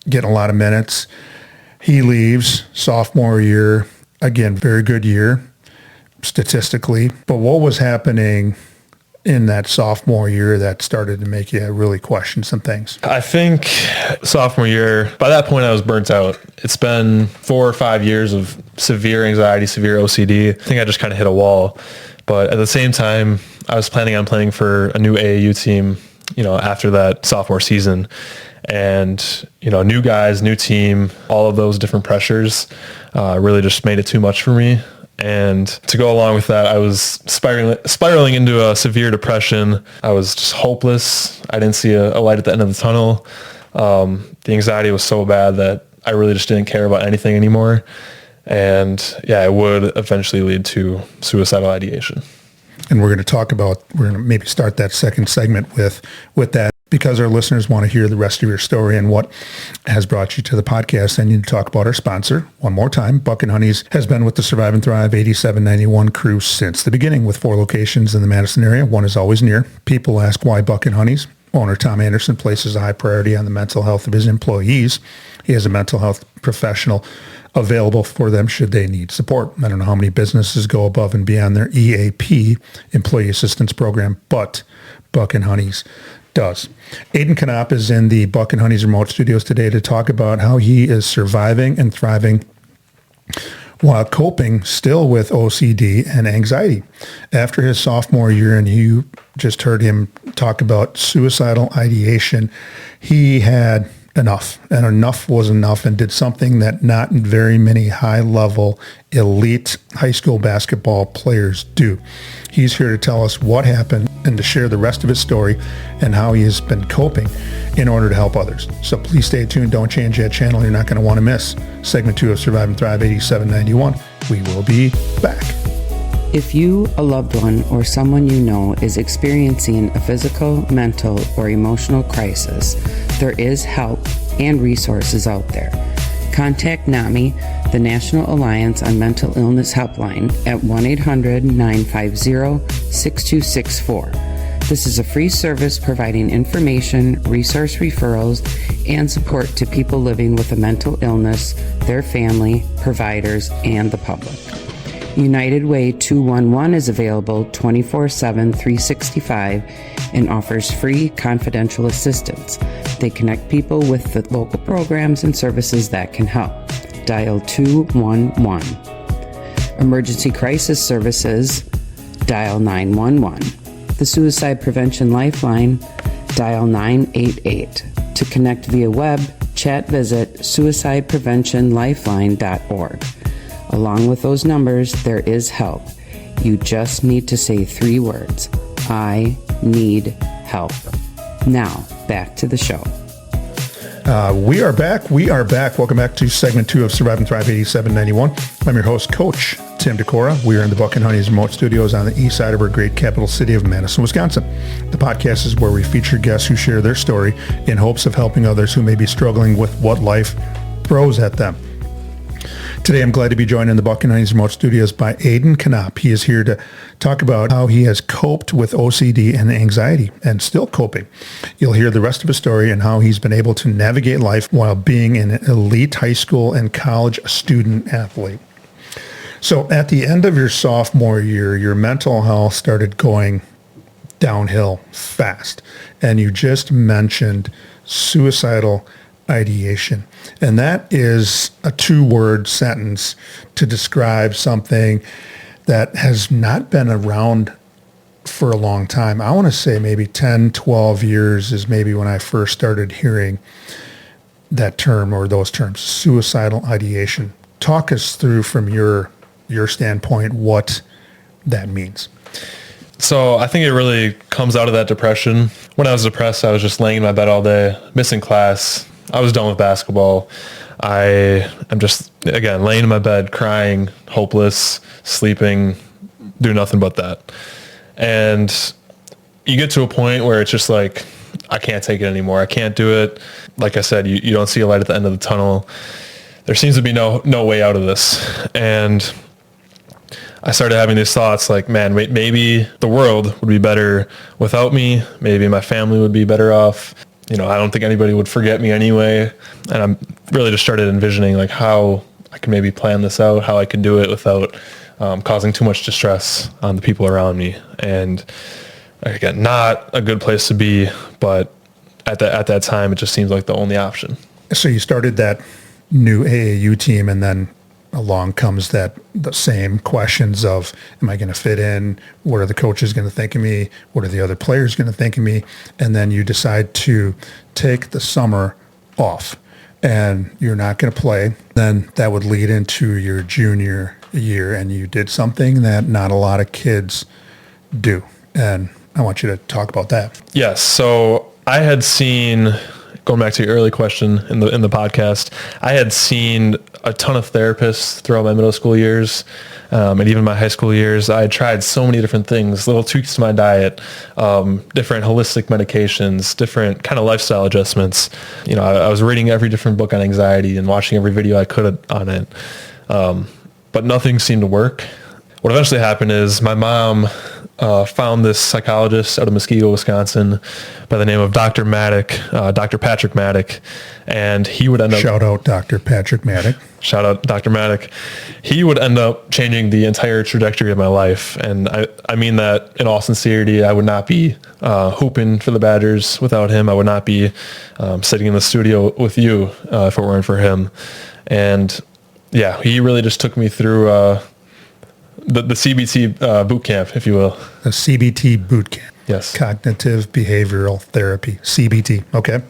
getting a lot of minutes. He leaves sophomore year. Again, very good year statistically. But what was happening in that sophomore year that started to make you really question some things? I think sophomore year, by that point I was burnt out. It's been 4 or 5 years of severe anxiety, severe OCD. I think I just kind of hit a wall. But at the same time, I was planning on playing for a new AAU team, after that sophomore season. And, new guys, new team, all of those different pressures really just made it too much for me. And to go along with that, I was spiraling into a severe depression. I was just hopeless. I didn't see a light at the end of the tunnel. The anxiety was so bad that I really just didn't care about anything anymore. And it would eventually lead to suicidal ideation. And we're going to maybe start that second segment with that, because our listeners want to hear the rest of your story and what has brought you to the podcast. I need to talk about our sponsor one more time. Buck and Honey's has been with the Survive and Thrive 8791 crew since the beginning, with 4 locations in the Madison area. One is always near. People ask why Buck and Honey's. Owner Tom Anderson places a high priority on the mental health of his employees. He has a mental health professional available for them should they need support. I don't know how many businesses go above and beyond their EAP, Employee Assistance Program, but Buck and Honey's does. Aidan Konop is in the Buck and Honey's remote studios today to talk about how he is surviving and thriving while coping still with OCD and anxiety. After his sophomore year, and you just heard him talk about suicidal ideation, he had enough, and enough was enough, and did something that not very many high-level elite high school basketball players do. He's here to tell us what happened and to share the rest of his story and how he has been coping in order to help others. So please stay tuned. Don't change that channel. You're not going to want to miss segment 2 of Survive and Thrive 8791. We will be back. If you, a loved one, or someone you know is experiencing a physical, mental, or emotional crisis, there is help and resources out there. Contact NAMI, the National Alliance on Mental Illness Helpline, at 1-800-950-6264. This is a free service providing information, resource referrals, and support to people living with a mental illness, their family, providers, and the public. United Way 211 is available 24/7, 365, and offers free confidential assistance. They connect people with the local programs and services that can help. Dial 211. Emergency Crisis Services, dial 911. The Suicide Prevention Lifeline, dial 988. To connect via web, chat, visit suicidepreventionlifeline.org. Along with those numbers, there is help. You just need to say 3 words. I need help. Now, back to the show. We are back. Welcome back to segment 2 of Survive and Thrive 8791. I'm your host, Coach Tim Decora. We are in the Buck and Honey's remote studios on the east side of our great capital city of Madison, Wisconsin. The podcast is where we feature guests who share their story in hopes of helping others who may be struggling with what life throws at them. Today, I'm glad to be joined in the Buck and Honey's remote studios by Aidan Konop. He is here to talk about how he has coped with OCD and anxiety and still coping. You'll hear the rest of his story and how he's been able to navigate life while being an elite high school and college student athlete. So at the end of your sophomore year, your mental health started going downhill fast. And you just mentioned suicidal ideation. And that is a 2-word sentence to describe something that has not been around for a long time. I want to say maybe 10, 12 years is maybe when I first started hearing that term or those terms, suicidal ideation. Talk us through from your standpoint what that means. So I think it really comes out of that depression. When I was depressed, I was just laying in my bed all day, missing class. I was done with basketball. I am just, again, laying in my bed, crying, hopeless, sleeping, do nothing but that. And you get to a point where it's just like, I can't take it anymore. I can't do it. Like I said, you don't see a light at the end of the tunnel. There seems to be no way out of this. And I started having these thoughts like, man, maybe the world would be better without me. Maybe my family would be better off. I don't think anybody would forget me anyway. And I'm really just started envisioning like how I can maybe plan this out, how I could do it without causing too much distress on the people around me. And again, not a good place to be, but at that time, it just seems like the only option. So you started that new AAU team, and then along comes the same questions of, am I going to fit in? What are the coaches going to think of me? What are the other players going to think of me? And then you decide to take the summer off and you're not going to play. Then that would lead into your junior year, and you did something that not a lot of kids do. And I want you to talk about that. Yes. So I had seen, going back to your early question in the podcast, I had seen a ton of therapists throughout my middle school years, and even my high school years. I had tried so many different things, little tweaks to my diet, different holistic medications, different kind of lifestyle adjustments. I was reading every different book on anxiety and watching every video I could on it. But nothing seemed to work. What eventually happened is my mom found this psychologist out of Muskego, Wisconsin, by the name of Dr. Maddock, Dr. Patrick Maddock, and he would end up... Shout out Dr. Patrick Maddock. Shout out Dr. Maddock. He would end up changing the entire trajectory of my life, and I mean that in all sincerity. I would not be hooping for the Badgers without him. I would not be sitting in the studio with you if it weren't for him. And yeah, he really just took me through the CBT boot camp, if you will. The CBT boot camp. Yes. Cognitive Behavioral Therapy, CBT. Okay.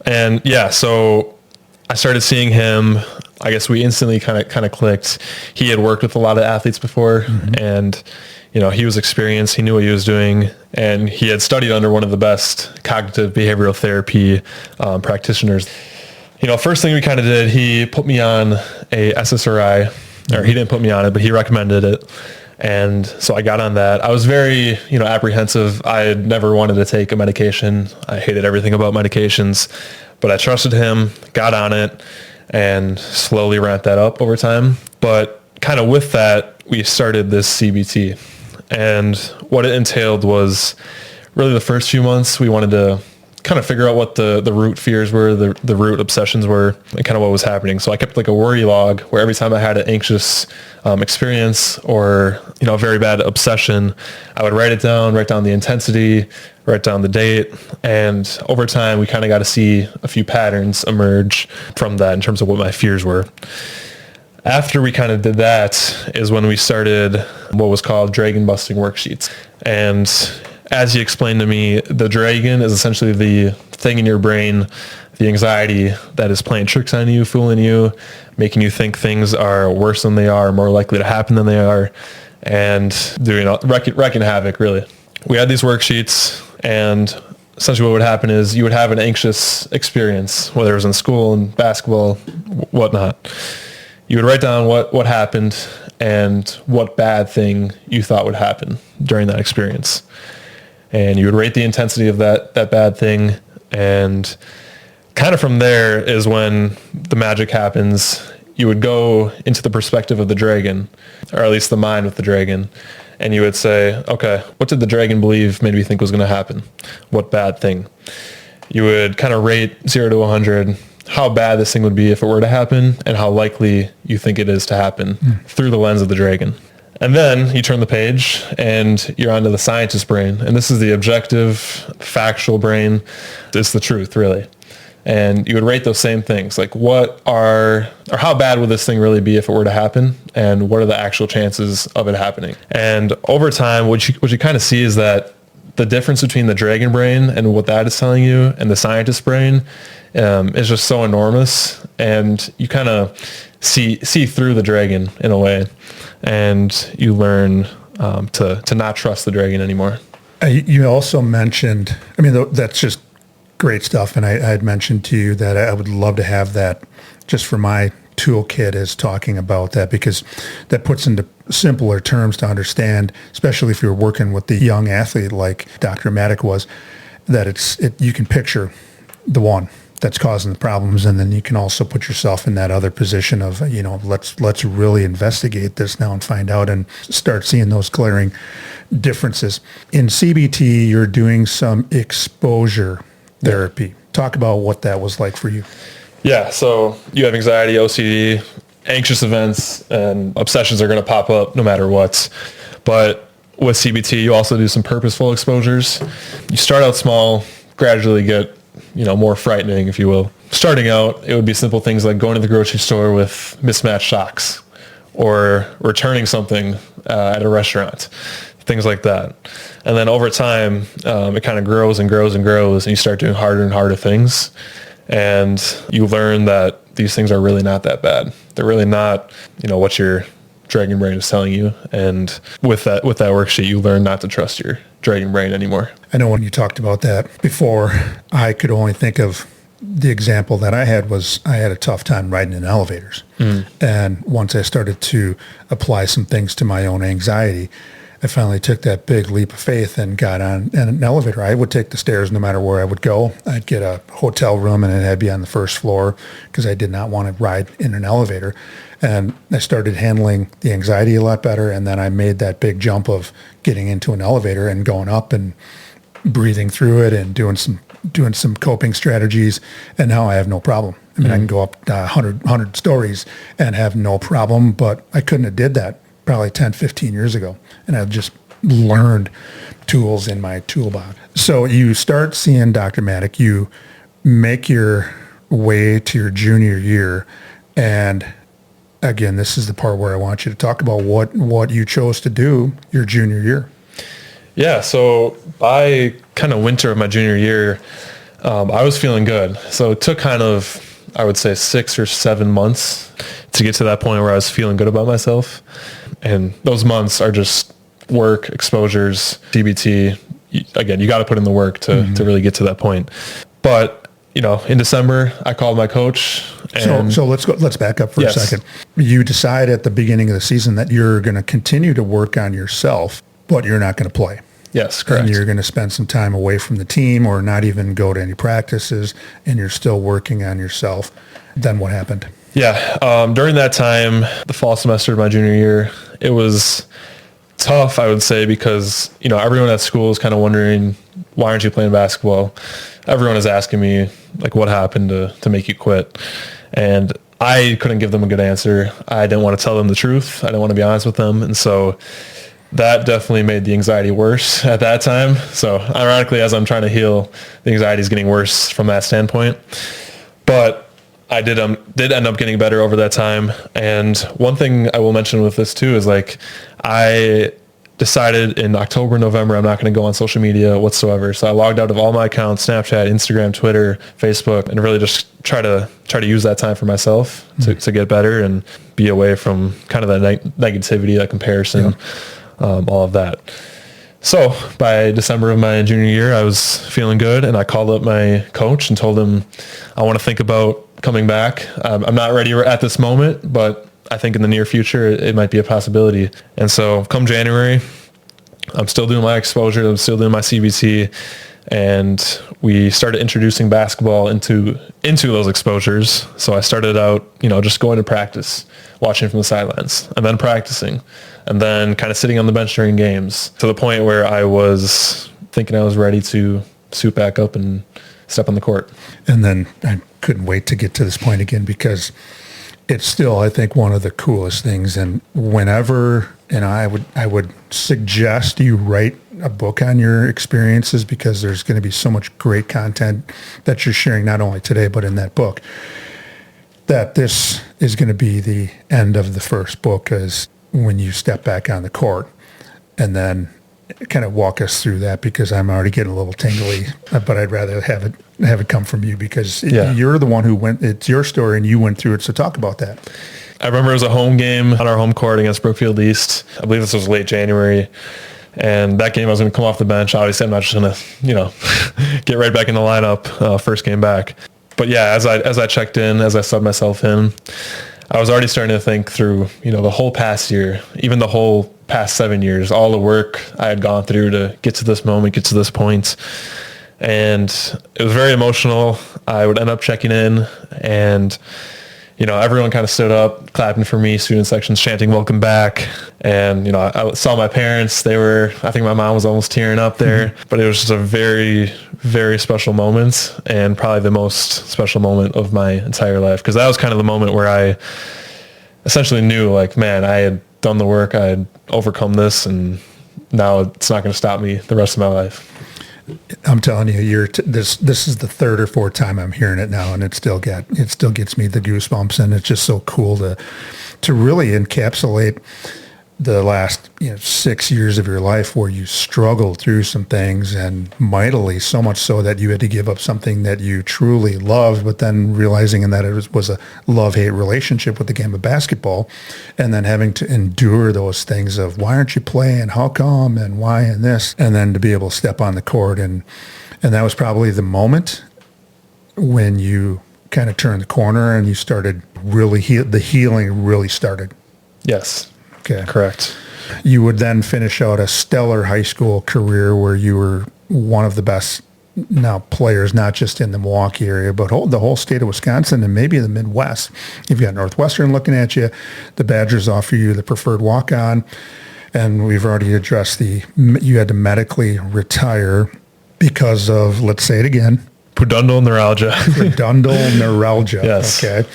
And yeah, so I started seeing him. I guess we instantly kind of clicked. He had worked with a lot of athletes before, and he was experienced. He knew what he was doing, and he had studied under one of the best cognitive behavioral therapy practitioners. First thing we kind of did, he put me on a SSRI, or he didn't put me on it, but he recommended it. And so I got on that. I was very, apprehensive. I had never wanted to take a medication. I hated everything about medications, but I trusted him, got on it, and slowly ramped that up over time. But kind of with that, we started this CBT. And what it entailed was really the first few months, we wanted to kind of figure out what the root fears were, the root obsessions were, and kind of what was happening. So I kept like a worry log where every time I had an anxious experience or, a very bad obsession, I would write down the intensity, write down the date. And over time, we kind of got to see a few patterns emerge from that in terms of what my fears were. After we kind of did that is when we started what was called dragon busting worksheets. And as he explained to me, the dragon is essentially the thing in your brain, the anxiety that is playing tricks on you, fooling you, making you think things are worse than they are, more likely to happen than they are, and wrecking havoc, really. We had these worksheets, and essentially what would happen is you would have an anxious experience, whether it was in school and basketball, whatnot. You would write down what happened and what bad thing you thought would happen during that experience. And you would rate the intensity of that bad thing. And kind of from there is when the magic happens. You would go into the perspective of the dragon, or at least the mind with the dragon. And you would say, okay, what did the dragon believe made me think was going to happen? What bad thing? You would kind of rate 0 to 100, how bad this thing would be if it were to happen, and how likely you think it is to happen through the lens of the dragon. And then you turn the page and you're onto the scientist brain. And this is the objective, factual brain. It's the truth, really. And you would rate those same things, like how bad would this thing really be if it were to happen? And what are the actual chances of it happening? And over time, what you kind of see is that the difference between the dragon brain and what that is telling you and the scientist brain is just so enormous. And you kind of see through the dragon in a way. And you learn to not trust the dragon anymore. You also mentioned, that's just great stuff. And I had mentioned to you that I would love to have that just for my toolkit is talking about that, because that puts into simpler terms to understand, especially if you're working with the young athlete like Dr. Maddock was, that you can picture the one that's causing the problems, and then you can also put yourself in that other position of, let's really investigate this now and find out and start seeing those glaring differences. In CBT, you're doing some exposure therapy. Talk about what that was like for you. Yeah, so you have anxiety, OCD, anxious events, and obsessions are going to pop up no matter what. But with CBT, you also do some purposeful exposures. You start out small, gradually get more frightening, if you will. Starting out, it would be simple things like going to the grocery store with mismatched socks or returning something at a restaurant, things like that. And then over time, it kind of grows and grows and grows, and you start doing harder and harder things. And you learn that these things are really not that bad. They're really not, what your dragging brain is telling you. And with that worksheet, you learn not to trust your dragging brain anymore. I know when you talked about that before, I could only think of the example that I had was I had a tough time riding in elevators. And once I started to apply some things to my own anxiety, I finally took that big leap of faith and got on an elevator. I would take the stairs no matter where I would go. I'd get a hotel room and it had to be on the first floor because I did not want to ride in an elevator. And I started handling the anxiety a lot better. And then I made that big jump of getting into an elevator and going up and breathing through it and doing some coping strategies. And now I have no problem. I mean, I can go up 100 stories and have no problem, but I couldn't have did that probably 10, 15 years ago. And I've just learned tools in my toolbox. So you start seeing Dr. Maddock, you make your way to your junior year. And again, this is the part where I want you to talk about what you chose to do your junior year. Yeah, so by kind of winter of my junior year, I was feeling good. So it took kind of, I would say, 6 or 7 months to get to that point where I was feeling good about myself. And those months are just work, exposures, CBT. Again, you got to put in the work to really get to that point. But, in December, I called my coach. And so let's back up for a second. You decide at the beginning of the season that you're going to continue to work on yourself, but you're not going to play. Yes, correct. And you're going to spend some time away from the team or not even go to any practices, and you're still working on yourself. Then what happened? Yeah. During that time, the fall semester of my junior year, it was tough, I would say, because, everyone at school is kind of wondering, why aren't you playing basketball? Everyone is asking me, like, what happened to make you quit? And I couldn't give them a good answer. I didn't want to tell them the truth. I didn't want to be honest with them. And so that definitely made the anxiety worse at that time. So ironically, as I'm trying to heal, the anxiety is getting worse from that standpoint. But I did end up getting better over that time. And one thing I will mention with this too is, like, I decided in October, November, I'm not going to go on social media whatsoever. So I logged out of all my accounts, Snapchat, Instagram, Twitter, Facebook, and really just try to use that time for myself to get better and be away from kind of that negativity, that comparison, all of that. So by December of my junior year, I was feeling good, and I called up my coach and told him I want to think about coming back. I'm not ready at this moment, but I think in the near future, it might be a possibility. And so come January, I'm still doing my exposure. I'm still doing my CBT. And we started introducing basketball into those exposures. So I started out, just going to practice, watching from the sidelines, and then practicing, and then kind of sitting on the bench during games, to the point where I was thinking I was ready to suit back up and step on the court. And then I couldn't wait to get to this point again, because it's still, I think, one of the coolest things. And whenever, and I would suggest you write a book on your experiences, because there's going to be so much great content that you're sharing, not only today, but in that book, that this is going to be the end of the first book, is when you step back on the court. And then kind of walk us through that, because I'm already getting a little tingly, but I'd rather have it come from you, because you're the one who it's your story and you went through it. So talk about that. I remember it was a home game on our home court against Brookfield East. I believe this was late January. And that game I was going to come off the bench. Obviously, I'm not just going to, get right back in the lineup first game back. But yeah, as I checked in, as I subbed myself in, I was already starting to think through, the whole past year, even the whole past 7 years, all the work I had gone through to get to this moment, get to this point. And it was very emotional. I would end up checking in, and, everyone kind of stood up, clapping for me, student sections chanting, "Welcome back." And, I saw my parents. I think my mom was almost tearing up there, but it was just a very, very special moment, and probably the most special moment of my entire life, because that was kind of the moment where I essentially knew, like, man, I had done the work, I had overcome this, and now it's not going to stop me the rest of my life. I'm telling you, this is the third or fourth time I'm hearing it now, and it still gets me the goosebumps, and it's just so cool to really encapsulate the last 6 years of your life where you struggled through some things, and mightily, so much so that you had to give up something that you truly loved, but then realizing that it was a love-hate relationship with the game of basketball, and then having to endure those things of why aren't you playing, how come, and why, and this, and then to be able to step on the court, and that was probably the moment when you kind of turned the corner and you started really the healing really started. Yes. Okay. Correct. You would then finish out a stellar high school career where you were one of the best now players, not just in the Milwaukee area, but the whole state of Wisconsin and maybe the Midwest. You've got Northwestern looking at you. The Badgers offer you the preferred walk-on. And we've already addressed you had to medically retire because of, let's say it again, Pudendal neuralgia. Pudendal neuralgia. Yes. Okay.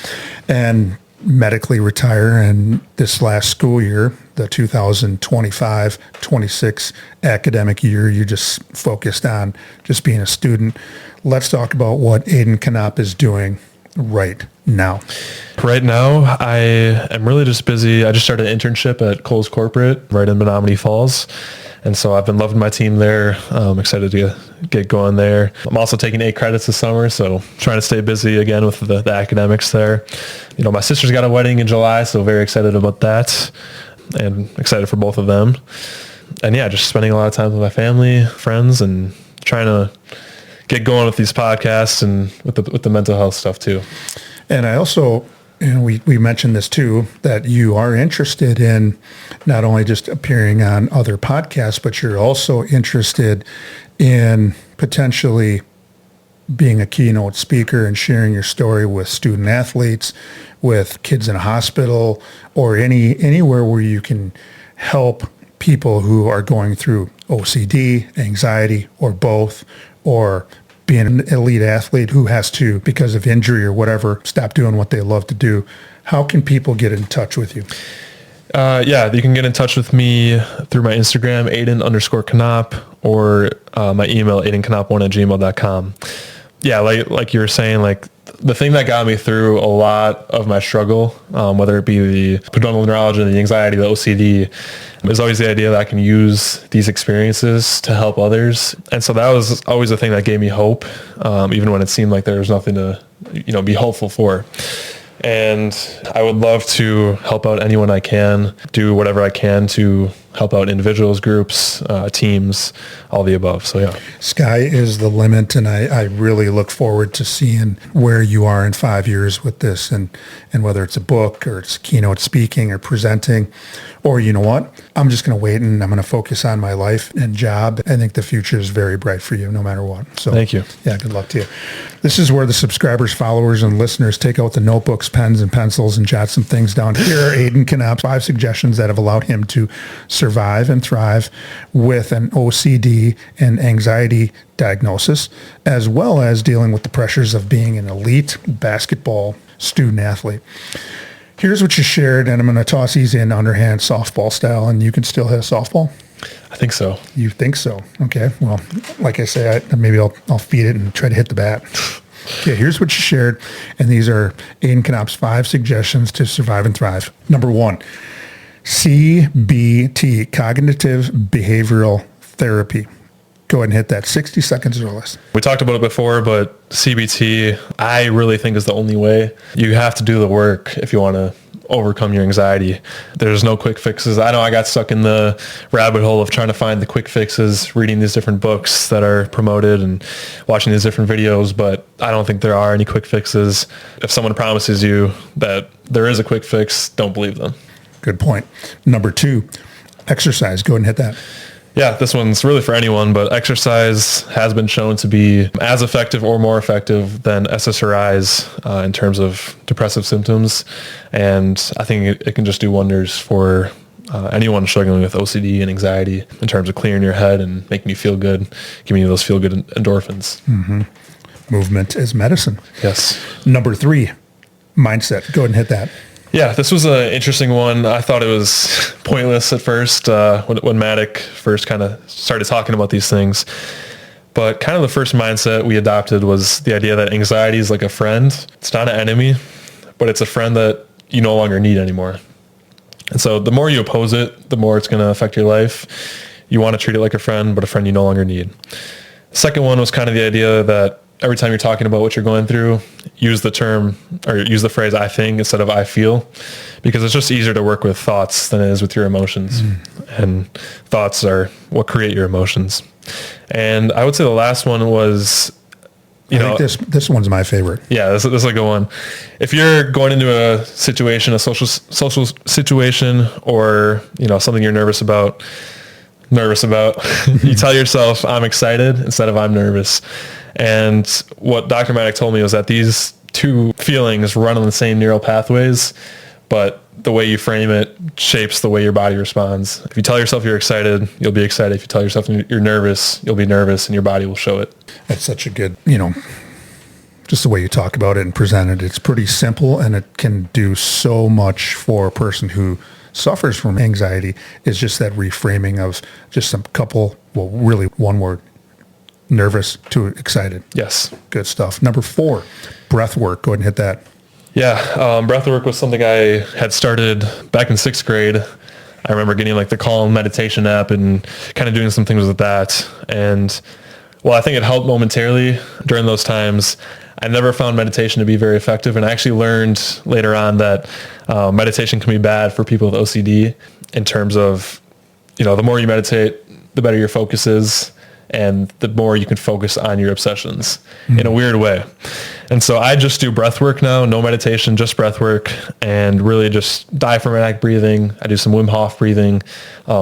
And medically retire, and this last school year, the 2025-26 academic year, you just focused on just being a student. Let's talk about what Aidan Konop is doing right now. Right now, I am really just busy. I just started an internship at Kohl's Corporate right in Menominee Falls. And so I've been loving my team there. I'm excited to get going there. I'm also taking 8 credits this summer, so trying to stay busy again with the academics there. My sister's got a wedding in July, so very excited about that and excited for both of them. And yeah, just spending a lot of time with my family, friends, and trying to get going with these podcasts and with the mental health stuff too. And I also, we mentioned this too, that you are interested in not only just appearing on other podcasts, but you're also interested in potentially being a keynote speaker and sharing your story with student athletes, with kids in a hospital, or anywhere where you can help people who are going through OCD, anxiety, or both, or being an elite athlete who has to, because of injury or whatever, stop doing what they love to do. How can people get in touch with you? You can get in touch with me through my Instagram, Aidan_Konop, or my email, aidankonop1@gmail.com. Yeah, like you were saying, like the thing that got me through a lot of my struggle, whether it be the pudendal neuralgia, the anxiety, the OCD, is always the idea that I can use these experiences to help others. And so that was always the thing that gave me hope, even when it seemed like there was nothing to, be hopeful for. And I would love to help out anyone I can, do whatever I can to help out individuals, groups, teams, all the above. So yeah. Sky is the limit, and I really look forward to seeing where you are in 5 years with this, and whether it's a book or it's keynote speaking or presenting, or you know what, I'm just going to wait and I'm going to focus on my life and job. I think the future is very bright for you no matter what. So thank you. Yeah, good luck to you. This is where the subscribers, followers, and listeners take out the notebooks, pens, and pencils and jot some things down. Here are Aidan Konop's 5 suggestions that have allowed him to survive and thrive with an OCD and anxiety diagnosis, as well as dealing with the pressures of being an elite basketball student athlete. Here's what you shared, and I'm going to toss these in underhand softball style, and you can still hit a softball? I think so. You think so? Okay. Well, like I say, maybe I'll feed it and try to hit the bat. Okay, here's what you shared, and these are Aidan Konop's 5 suggestions to survive and thrive. Number 1, CBT, Cognitive Behavioral Therapy. Go ahead and hit that. 60 seconds or less. We talked about it before, but CBT, I really think is the only way. You have to do the work if you want to overcome your anxiety. There's no quick fixes. I know I got stuck in the rabbit hole of trying to find the quick fixes, reading these different books that are promoted and watching these different videos, but I don't think there are any quick fixes. If someone promises you that there is a quick fix, don't believe them. Good point. Number 2, exercise. Go ahead and hit that. Yeah, this one's really for anyone, but exercise has been shown to be as effective or more effective than SSRIs in terms of depressive symptoms. And I think it can just do wonders for anyone struggling with OCD and anxiety in terms of clearing your head and making you feel good, giving you those feel-good endorphins. Mm-hmm. Movement is medicine. Yes. Number 3, mindset. Go ahead and hit that. Yeah, this was an interesting one. I thought it was pointless at first when Maddock first kind of started talking about these things. But kind of the first mindset we adopted was the idea that anxiety is like a friend. It's not an enemy, but it's a friend that you no longer need anymore. And so the more you oppose it, the more it's going to affect your life. You want to treat it like a friend, but a friend you no longer need. The second one was kind of the idea that every time you're talking about what you're going through, use the term or use the phrase I think instead of I feel, because it's just easier to work with thoughts than it is with your emotions. And thoughts are what create your emotions. And I would say the last one was, I think this one's my favorite. Yeah, this is a good one. If you're going into a situation, a social situation, or something you're nervous about, you tell yourself I'm excited instead of I'm nervous. And what Dr. Maddock told me was that these two feelings run on the same neural pathways, but the way you frame it shapes the way your body responds. If you tell yourself you're excited, you'll be excited. If you tell yourself you're nervous, you'll be nervous, and your body will show it. That's such a good, just the way you talk about it and present it. It's pretty simple, and it can do so much for a person who suffers from anxiety. Is just that reframing of just really one word, nervous to excited. Yes. Good stuff. Number 4, breath work. Go ahead and hit that. Yeah, breath work was something I had started back in 6th grade. I remember getting like the Calm meditation app and kind of doing some things with that. And while I think it helped momentarily during those times, I never found meditation to be very effective. And I actually learned later on that meditation can be bad for people with OCD in terms of, the more you meditate, the better your focus is, and the more you can focus on your obsessions in a weird way. And so I just do breath work now, no meditation, just breath work, and really just diaphragmatic breathing. I do some Wim Hof breathing,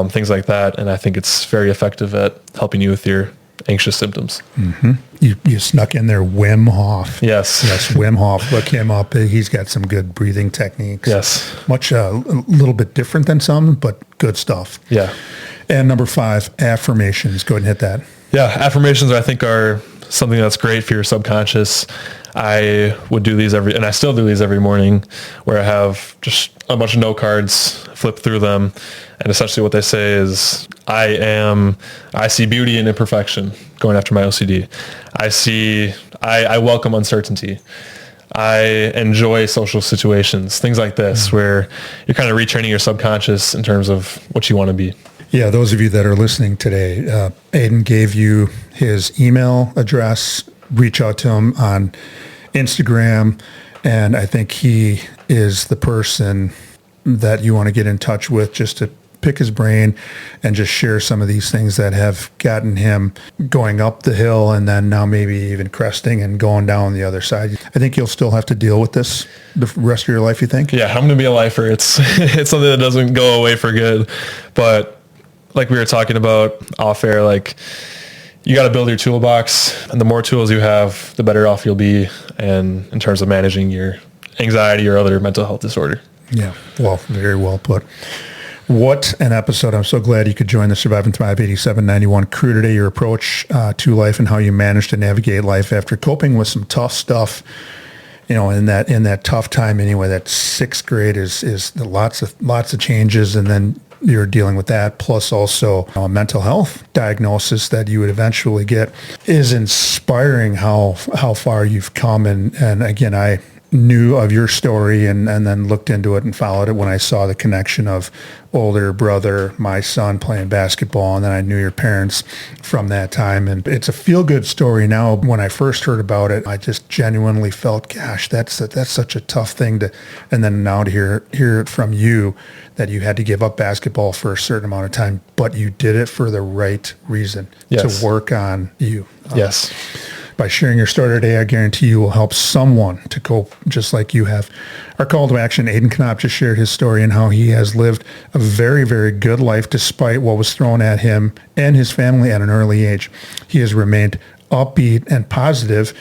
things like that. And I think it's very effective at helping you with your anxious symptoms. Mm-hmm. You snuck in there Wim Hof. Yes. Yes, Wim Hof. Look him up. He's got some good breathing techniques. Yes. Much a little bit different than some, but good stuff. Yeah. And number 5, affirmations. Go ahead and hit that. Yeah, affirmations I think are something that's great for your subconscious. I would do these and I still do these every morning, where I have just a bunch of note cards, flip through them, and essentially what they say is, I see beauty in imperfection, going after my OCD. I welcome uncertainty. I enjoy social situations, things like this, where you're kind of retraining your subconscious in terms of what you want to be. Yeah, those of you that are listening today, Aidan gave you his email address. Reach out to him on Instagram, and I think he is the person that you want to get in touch with just to pick his brain and just share some of these things that have gotten him going up the hill and then now maybe even cresting and going down the other side. I think you'll still have to deal with this the rest of your life, you think? Yeah, I'm going to be a lifer. It's something that doesn't go away for good, but like we were talking about off air, like you got to build your toolbox, and the more tools you have, the better off you'll be. And in terms of managing your anxiety or other mental health disorder. Yeah. Well, very well put. What an episode. I'm so glad you could join the Survive and Thrive 8791 crew today. Your approach to life and how you managed to navigate life after coping with some tough stuff, in that tough time anyway. That 6th grade is lots of changes, and then you're dealing with that, plus also a mental health diagnosis that you would eventually get. Is inspiring how far you've come. And again, I knew of your story and then looked into it and followed it when I saw the connection of older brother, my son playing basketball, and then I knew your parents from that time. And it's a feel-good story now. When I first heard about it, I just genuinely felt, gosh, that's such a tough thing to, and then now to hear it from you that you had to give up basketball for a certain amount of time, but you did it for the right reason, to work on you. Yes. By sharing your story today, I guarantee you will help someone to cope just like you have. Our call to action, Aidan Konop just shared his story and how he has lived a very, very good life despite what was thrown at him and his family at an early age. He has remained upbeat and positive,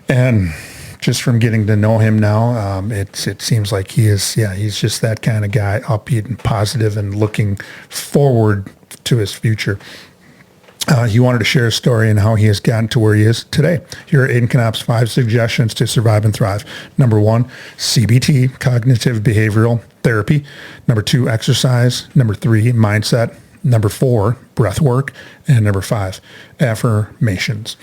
and just from getting to know him now, it seems like he's just that kind of guy, upbeat and positive and looking forward to his future. He wanted to share his story and how he has gotten to where he is today. Here are Aidan Konop's 5 suggestions to survive and thrive. Number 1, CBT, cognitive behavioral therapy. Number 2, exercise. Number 3, mindset. Number 4, breath work. And number 5, affirmations.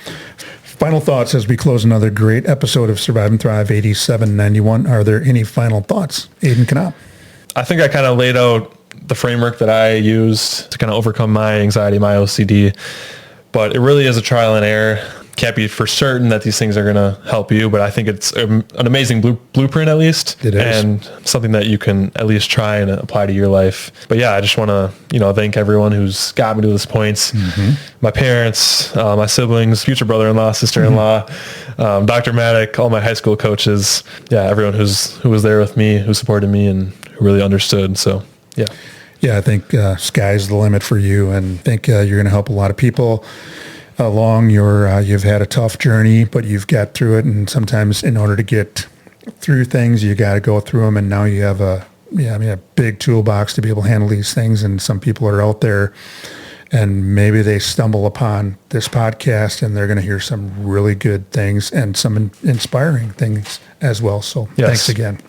Final thoughts as we close another great episode of Survive and Thrive 8791. Are there any final thoughts? Aidan Konop. I think I kind of laid out the framework that I use to kind of overcome my anxiety, my OCD, but it really is a trial and error. Can't be for certain that these things are going to help you, but I think it's an amazing blueprint at least. It is. And something that you can at least try and apply to your life. But yeah, I just want to, thank everyone who's got me to this point. Mm-hmm. My parents, my siblings, future brother-in-law, sister-in-law, Dr. Maddock, all my high school coaches. Yeah, everyone who was there with me, who supported me and who really understood. So yeah. Yeah, I think sky's the limit for you, and I think you're going to help a lot of people along you've had a tough journey, but you've got through it. And sometimes in order to get through things, you got to go through them. And now you have a big toolbox to be able to handle these things. And some people are out there and maybe they stumble upon this podcast and they're going to hear some really good things and some inspiring things as well. So Thanks again.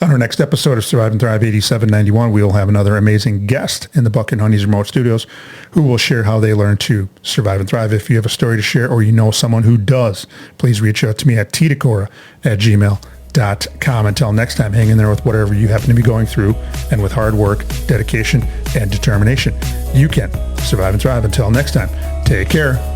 On our next episode of Survive and Thrive 8791, we will have another amazing guest in the Buck and Honey's remote studios who will share how they learn to survive and thrive. If you have a story to share or you know someone who does, please reach out to me at tdecora@gmail.com. Until next time, hang in there with whatever you happen to be going through, and with hard work, dedication, and determination, you can survive and thrive. Until next time, take care.